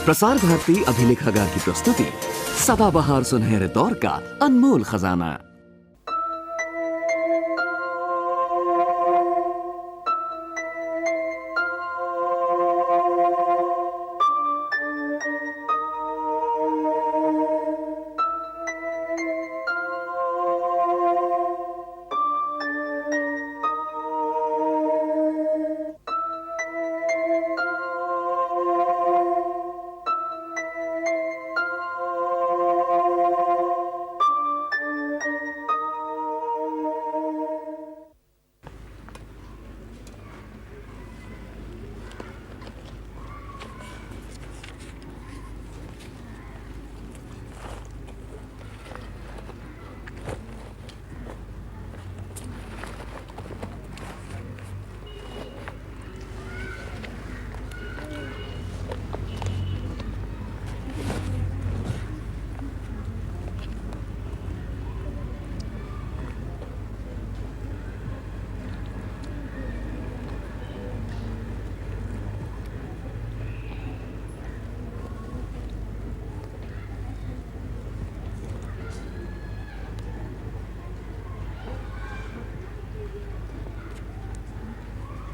प्रसार भारती अभिलेखागार की प्रस्तुति सदाबहार सुनहरे दौर का अनमोल खजाना।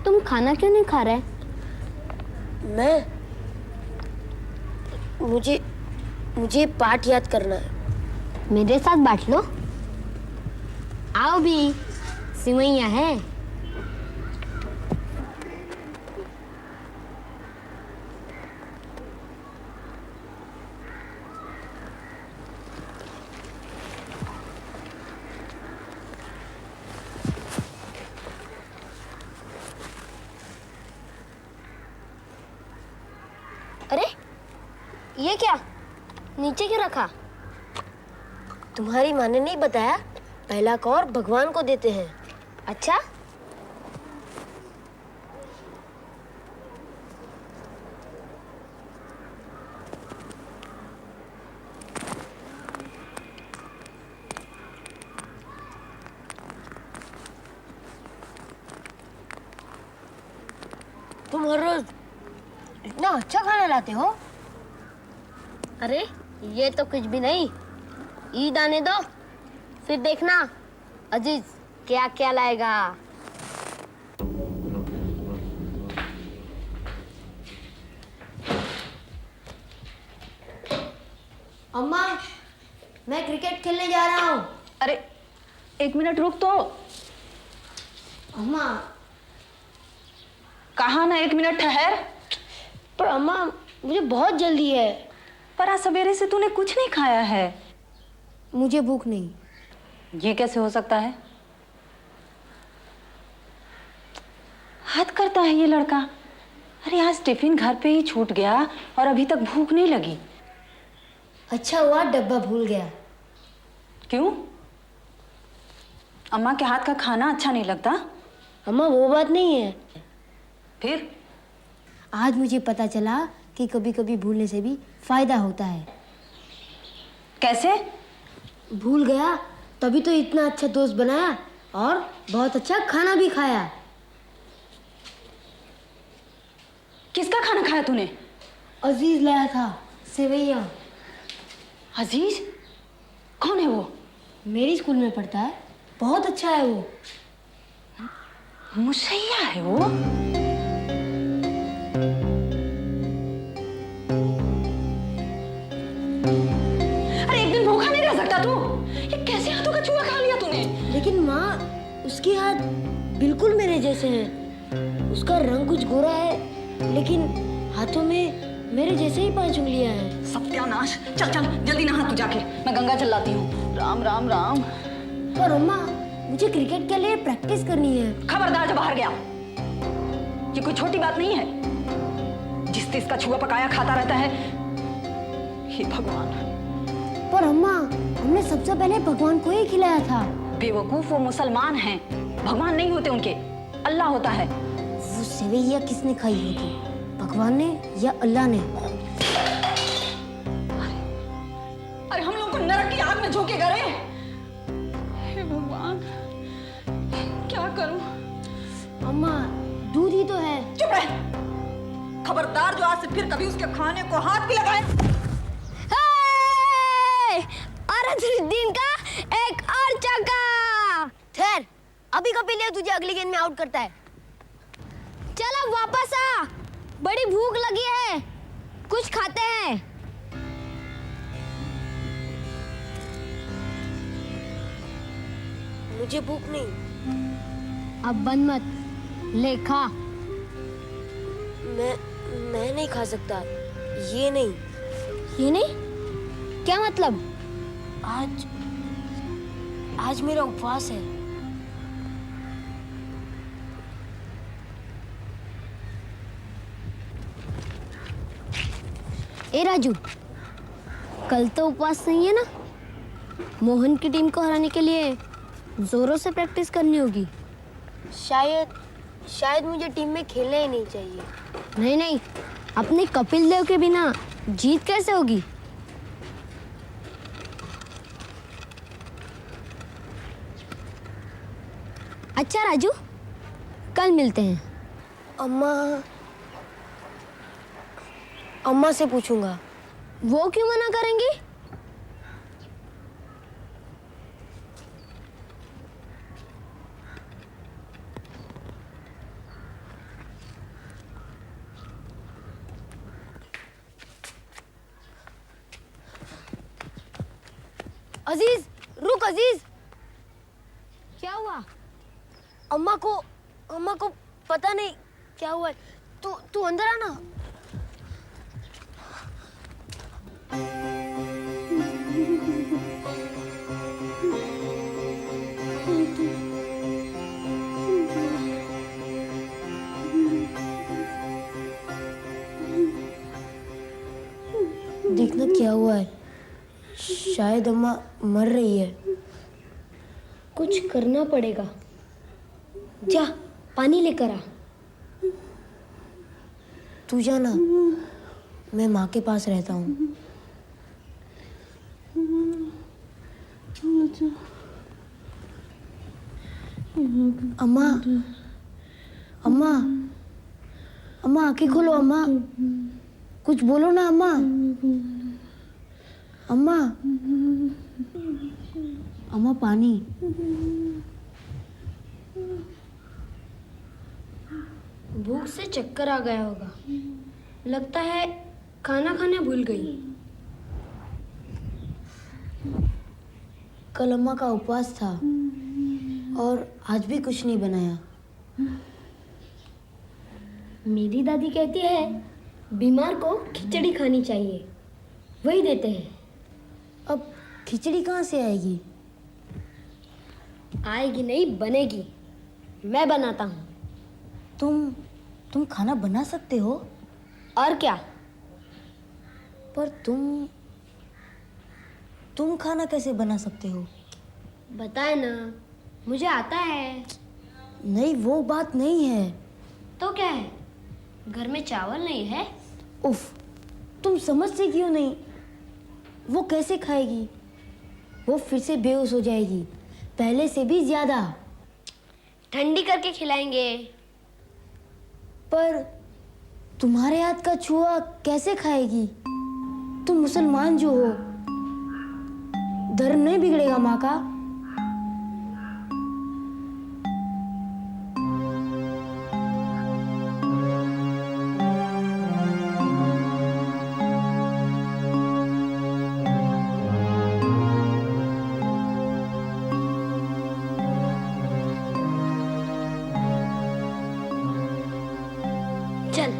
तुम खाना क्यों नहीं खा रहे? मैं मुझे पाठ याद करना है। मेरे साथ बांट लो। आओ भी, सिवैयां है। अरे ये क्या नीचे क्यों रखा? तुम्हारी माँ ने नहीं बताया पहला कौर भगवान को देते हैं। अच्छा, तुम हर रोज इतना अच्छा खाना लाते हो? अरे ये तो कुछ भी नहीं, ईद आने दो फिर देखना अजीज क्या क्या लाएगा। अम्मा, मैं क्रिकेट खेलने जा रहा हूँ। अरे एक मिनट रुक तो। अम्मा। कहा ना एक मिनट ठहर। पर अम्मा मुझे बहुत जल्दी है। पर आज सवेरे से तूने कुछ नहीं खाया है। मुझे भूख नहीं। ये कैसे हो सकता है? हद करता है ये लड़का। अरे आज टिफिन घर पे ही छूट गया और अभी तक भूख नहीं लगी। अच्छा हुआ डब्बा भूल गया। क्यों? अम्मा के हाथ का खाना अच्छा नहीं लगता? अम्मा वो बात नहीं है। फिर आज मुझे पता चला कि कभी कभी भूलने से भी फायदा होता है। कैसे? भूल गया तभी तो इतना अच्छा दोस्त बनाया और बहुत अच्छा खाना भी खाया। किसका खाना खाया तूने? अजीज लाया था, सेवैयां। अजीज? कौन है वो? मेरी स्कूल में पढ़ता है, बहुत अच्छा है वो। मुसैया है वो? अरे एक दिन भूखा नहीं रह सकता तू? ये कैसे हाथों का चूहा खा लिया तूने? लेकिन माँ, उसके हाथ बिल्कुल मेरे जैसे हैं। उसका रंग कुछ गोरा है लेकिन हाथों में मेरे जैसे ही 5 उंगलियां हैं। सत्यानाश! चल चल जल्दी नहा तू जाके, मैं गंगा चलाती हूँ। राम राम राम। पर अम्मा, मुझे क्रिकेट के लिए प्रैक्टिस करनी है। खबरदार जो बाहर गया। ये कोई छोटी बात नहीं है। जिस तिस का छुआ पकाया खाता रहता है। हे भगवान। पर अम्मा, हमने सबसे पहले भगवान को ही खिलाया था। बेवकूफ, वो मुसलमान हैं। भगवान नहीं होते उनके, अल्लाह होता है। वो सेवैया किसने खाई होगी, भगवान ने या अल्लाह ने? अरे हम लोग को नरक की आग में झोंके गए। हे भगवान, क्या करूं? अम्मा, दूध ही तो है। चुप रह। खबरदार जो आज से फिर कभी उसके खाने को हाथ भी लगाए। अरे दिन का एक और चौका। ठहर, अभी का प्लेयर तुझे अगली गेंद में आउट करता है। चल अब वापस आ, बड़ी भूख लगी है, कुछ खाते हैं। मुझे भूख नहीं। अब बंद मत, ले खा। मैं नहीं खा सकता, ये नहीं। ये नहीं? क्या मतलब? आज मेरा उपवास है। ए राजू, कल तो उपवास नहीं है ना? मोहन की टीम को हराने के लिए जोरों से प्रैक्टिस करनी होगी। शायद मुझे टीम में खेलना ही नहीं चाहिए। नहीं नहीं, अपने कपिल देव के बिना जीत कैसे होगी? अच्छा राजू, कल मिलते हैं। अम्मा से पूछूंगा। वो क्यों मना करेंगी? अजीज, रुक अजीज। क्या हुआ? अम्मा को पता नहीं क्या हुआ है। तू अंदर आना। देखना क्या हुआ है। शायद अम्मा मर रही है। कुछ करना पड़ेगा। जा, पानी लेकर आ। तू जाना, मैं माँ के पास रहता हूँ। अम्मा, अम्मा, अम्मा आंखें खोलो। अम्मा, कुछ बोलो ना। अम्मा, अम्मा, अम्मा पानी। भूख से चक्कर आ गया होगा, लगता है खाना खाना भूल गई। कल अम्मा का उपवास था और आज भी कुछ नहीं बनाया। मेरी दादी कहती है बीमार को खिचड़ी खानी चाहिए, वही देते हैं। अब खिचड़ी कहाँ से आएगी? आएगी नहीं, बनेगी। मैं बनाता हूँ। तुम खाना बना सकते हो? और क्या? पर तुम खाना कैसे बना सकते हो? बताए ना, मुझे आता है। नहीं, वो बात नहीं है। तो क्या है? घर में चावल नहीं है? उफ, तुम समझते क्यों नहीं? वो कैसे खाएगी? वो फिर से बेहोश हो जाएगी, पहले से भी ज्यादा। ठंडी करके खिलाएंगे। पर तुम्हारे हाथ का छुआ कैसे खाएगी? तुम मुसलमान जो हो, धर्म नहीं बिगड़ेगा माँ का? चल,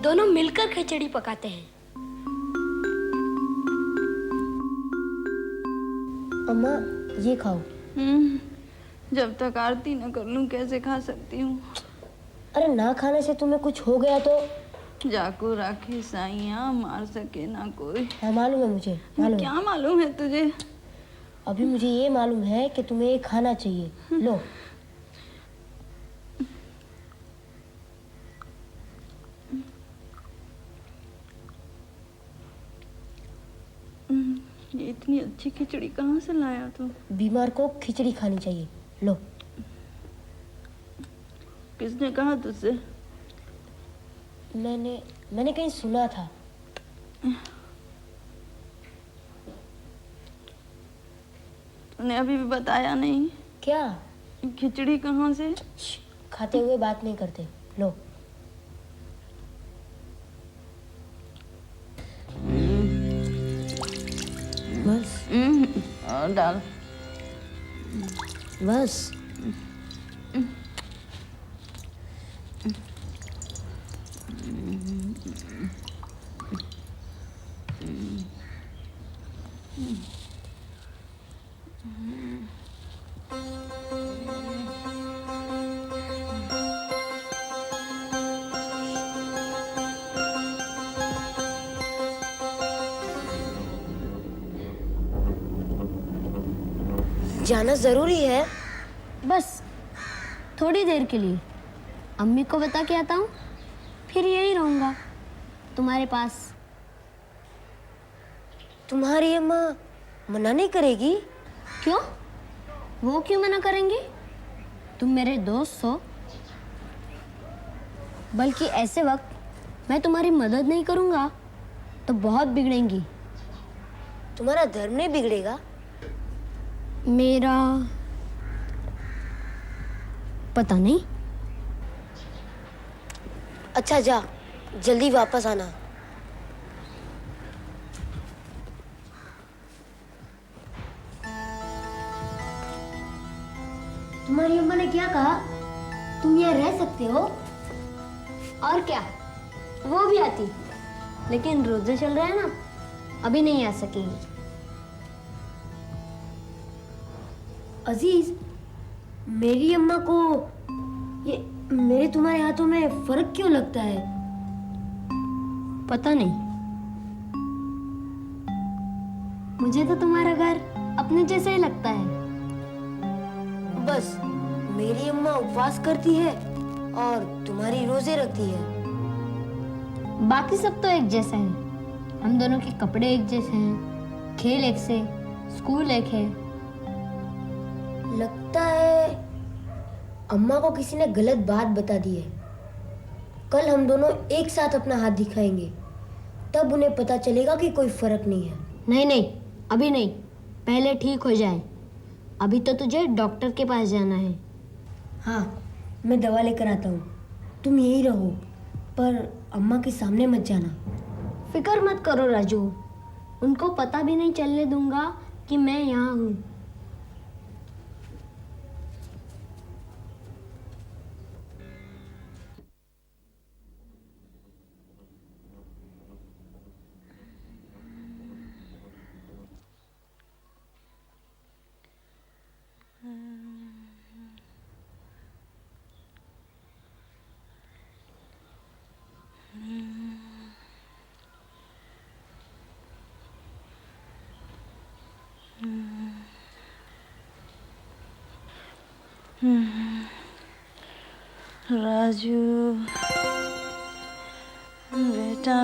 दोनों मिलकर खिचड़ी पकाते हैं। अम्मा, ये खाओ। जब तक आरती न कर लूं कैसे खा सकती हूँ? अरे ना खाने से तुम्हें कुछ हो गया तो? जाको राखे साइयां, मार सके ना कोई। हाँ, मालूम है मुझे, मालूम है। क्या मालूम है तुझे? अभी मुझे ये मालूम है कि तुम्हें ये खाना चाहिए। लो। ये इतनी अच्छी खिचड़ी कहाँ से लाया तू? बीमार को खिचड़ी खानी चाहिए। लो। किसने कहा तुझसे? मैंने कहीं सुना था। तूने अभी भी बताया नहीं। क्या? खिचड़ी कहाँ से? खाते हुए बात नहीं करते। लो। बस। और डाल। बस। जाना जरूरी है। बस थोड़ी देर के लिए अम्मी को बता के आता हूँ, फिर यही रहूँगा तुम्हारे पास। तुम्हारी अम्मा मना नहीं करेगी? क्यों? वो क्यों मना करेंगी? तुम मेरे दोस्त हो, बल्कि ऐसे वक्त मैं तुम्हारी मदद नहीं करूँगा तो बहुत बिगड़ेंगी। तुम्हारा धर्म नहीं बिगड़ेगा? मेरा पता नहीं। अच्छा जा, जल्दी वापस आना। तुम्हारी अम्मा ने क्या कहा? तुम यहाँ रह सकते हो? और क्या, वो भी आती, लेकिन रोजे चल रहे हैं ना, अभी नहीं आ सकेंगी। अजीज, मेरी अम्मा को ये मेरे तुम्हारे हाथों में फर्क क्यों लगता है? पता नहीं, मुझे तो तुम्हारा घर अपने जैसा ही लगता है। बस मेरी अम्मा उपवास करती है और तुम्हारी रोजे रखती है। बाकी सब तो एक जैसा है। हम दोनों के कपड़े एक जैसे हैं, खेल एक से, स्कूल एक है। लगता है अम्मा को किसी ने गलत बात बता दी है। कल हम दोनों एक साथ अपना हाथ दिखाएंगे, तब उन्हें पता चलेगा कि कोई फर्क नहीं है। नहीं नहीं, अभी नहीं, पहले ठीक हो जाए। अभी तो तुझे डॉक्टर के पास जाना है। हाँ, मैं दवा लेकर आता हूँ। तुम यहीं रहो, पर अम्मा के सामने मत जाना। फिक्र मत करो राजू, उनको पता भी नहीं चलने दूंगा कि मैं यहाँ हूँ। राजू बेटा,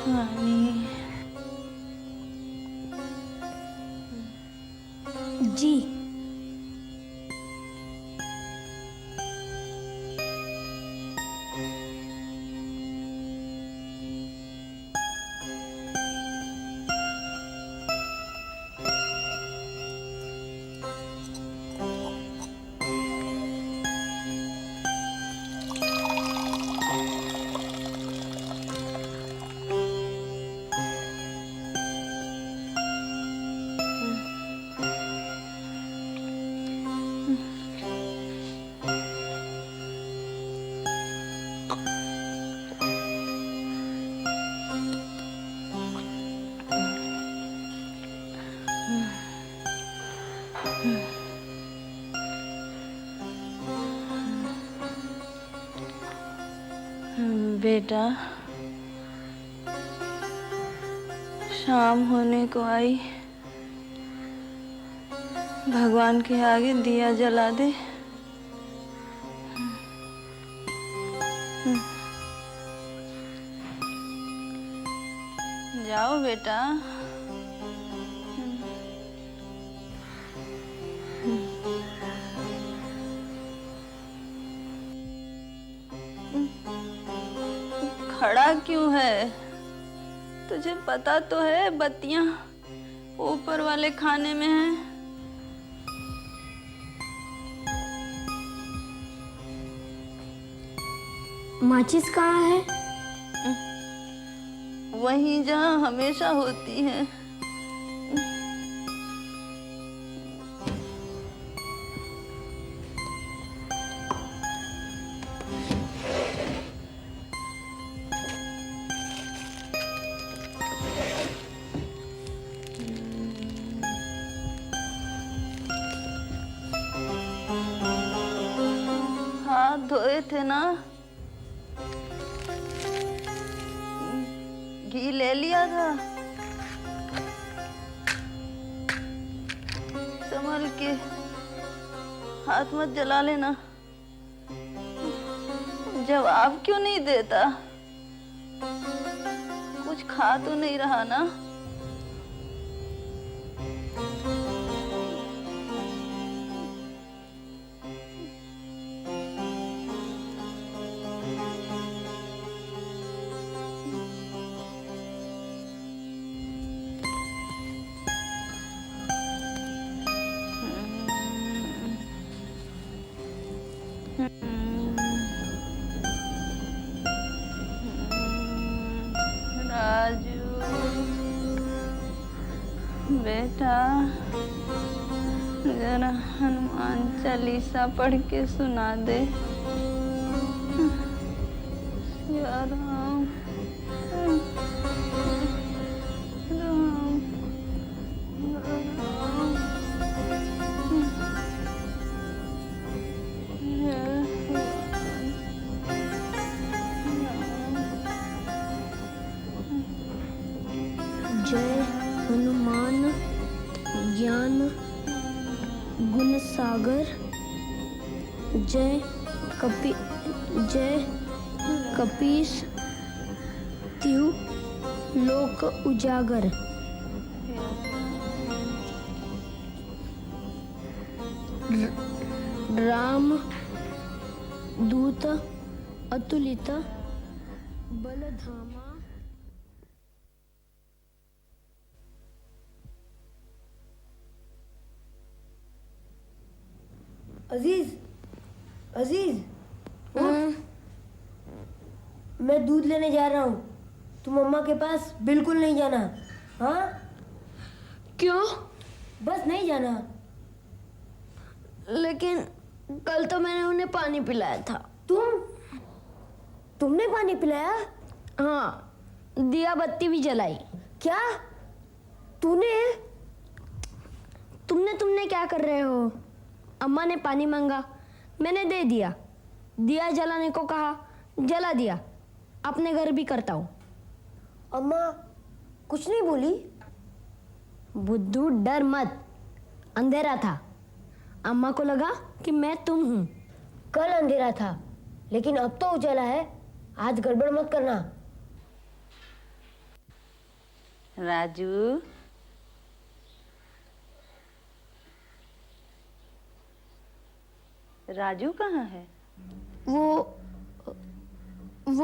रानी जी। बेटा, शाम होने को आई, भगवान के आगे दिया जला दे। जाओ बेटा। खड़ा क्यों है? तुझे पता तो है बत्तियां ऊपर वाले खाने में हैं। माचिस कहाँ है? वहीं जहाँ हमेशा होती है। हाथ धोए थे ना? घी ले लिया था? संभल के, हाथ मत जला लेना। जवाब क्यों नहीं देता? कुछ खा तो नहीं रहा ना? राजू बेटा, जरा हनुमान चालीसा पढ़ के सुना दे। या राम राम राम। जय हनुमान ज्ञान गुण सागर, जय कपीस तिहु लोक उजागर। राम दूत अतुलित बलधामा। अजीज, अजीज, उठ। मैं दूध लेने जा रहा हूँ। तुम अम्मा के पास बिल्कुल नहीं जाना। हाँ? क्यों? बस नहीं जाना। लेकिन कल तो मैंने उन्हें पानी पिलाया था। तुमने पानी पिलाया? हाँ, दिया बत्ती भी जलाई। क्या? तुमने क्या कर रहे हो? अम्मा ने पानी मांगा, मैंने दे दिया। दिया जलाने को कहा, जला दिया। अपने घर भी करता हूँ। अम्मा कुछ नहीं बोली? बुद्धू डर मत, अंधेरा था। अम्मा को लगा कि मैं तुम हूँ। कल अंधेरा था, लेकिन अब तो उजाला है। आज गड़बड़ मत करना। राजू, राजू कहाँ है? वो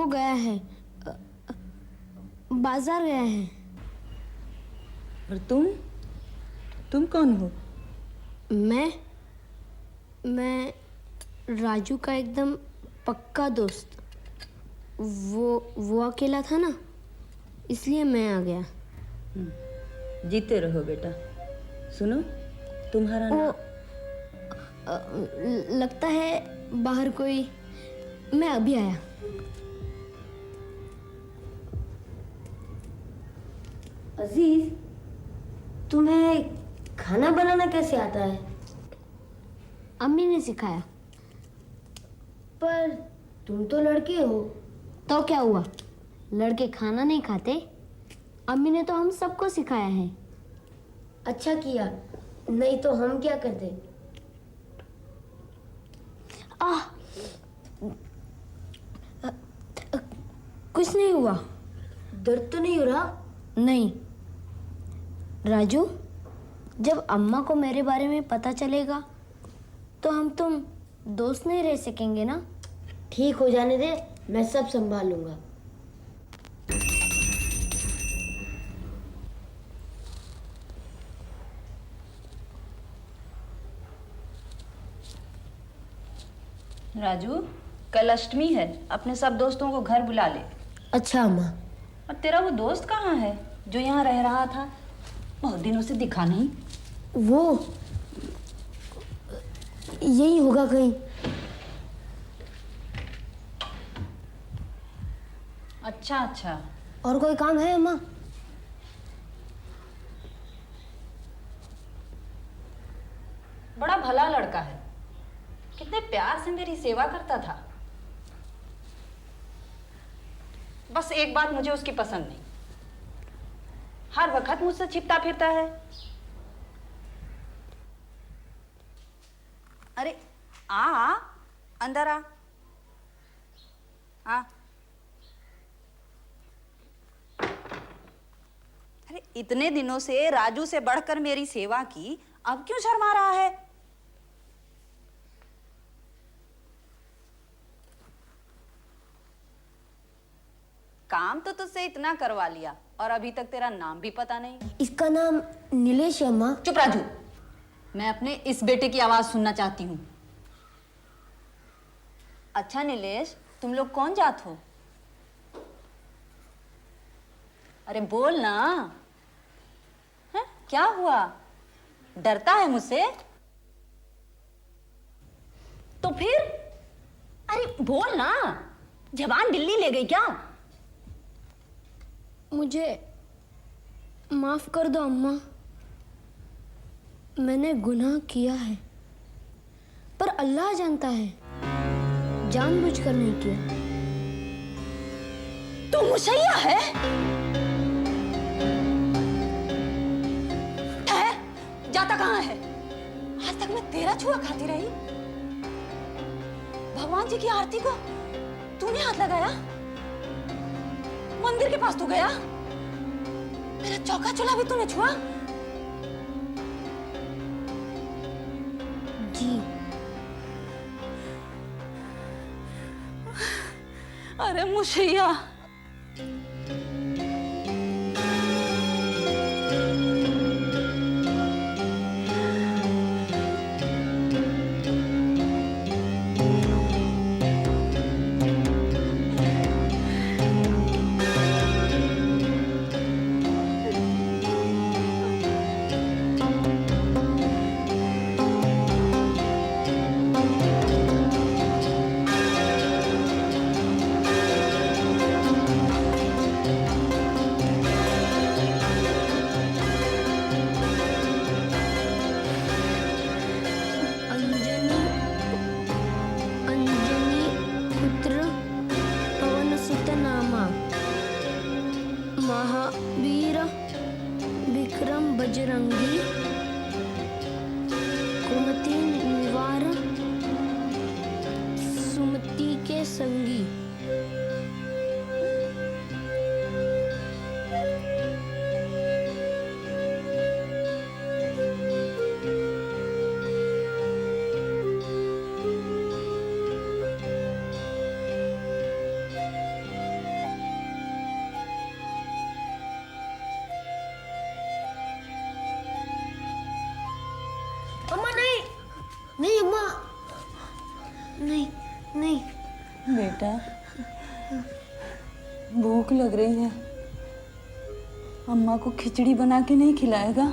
गया है, बाजार गया है। और तुम कौन हो? मैं राजू का एकदम पक्का दोस्त। वो अकेला था ना, इसलिए मैं आ गया। जीते रहो बेटा। सुनो, तुम्हारा नाम? लगता है बाहर कोई। मैं अभी आया। अजीज, तुम्हें खाना बनाना कैसे आता है? अम्मी ने सिखाया। पर तुम तो लड़के हो। तो क्या हुआ? लड़के खाना नहीं खाते? अम्मी ने तो हम सबको सिखाया है। अच्छा किया, नहीं तो हम क्या करते? कुछ नहीं हुआ। दर्द तो नहीं हो रहा? नहीं। राजू, जब अम्मा को मेरे बारे में पता चलेगा तो तुम दोस्त नहीं रह सकेंगे ना? ठीक हो जाने दे, मैं सब संभाल लूंगा। राजू, कल अष्टमी है, अपने सब दोस्तों को घर बुला ले। अच्छा अम्मा। और तेरा वो दोस्त कहाँ है जो यहाँ रह रहा था? बहुत दिनों से दिखा नहीं। वो यही होगा कहीं। अच्छा अच्छा। और कोई काम है अम्मा? बड़ा भला लड़का है, कितने प्यार से मेरी सेवा करता था। बस एक बात मुझे उसकी पसंद नहीं, हर वक्त मुझसे छिपता फिरता है। अरे आ, अंदर आ। अरे इतने दिनों से राजू से बढ़कर मेरी सेवा की, अब क्यों शर्मा रहा है? काम तो तुझसे इतना करवा लिया और अभी तक तेरा नाम भी पता नहीं। इसका नाम नीलेश है अम्मा। चुप राजू, मैं अपने इस बेटे की आवाज सुनना चाहती हूँ। अच्छा नीलेश, तुम लोग कौन जात हो? अरे बोल ना। है? क्या हुआ? डरता है मुझसे? तो फिर अरे बोल ना, जबान दिल्ली ले गई क्या? मुझे माफ कर दो अम्मा, मैंने गुनाह किया है, पर अल्लाह जानता है जानबूझकर नहीं किया। तू मुशैया है? जाता कहाँ है? आज तक मैं तेरा छुआ खाती रही। भगवान जी की आरती को तूने हाथ लगाया? मंदिर के पास तू गया? मेरा चौका चूल्हा भी तूने छुआ? जी। अरे मुशैया, महावीर विक्रम बजरंगी कुमति निवार सुमति के संगी। अम्मा नहीं, नहीं अम्मा, नहीं नहीं। बेटा भूख लग रही है, अम्मा को खिचड़ी बना के नहीं खिलाएगा?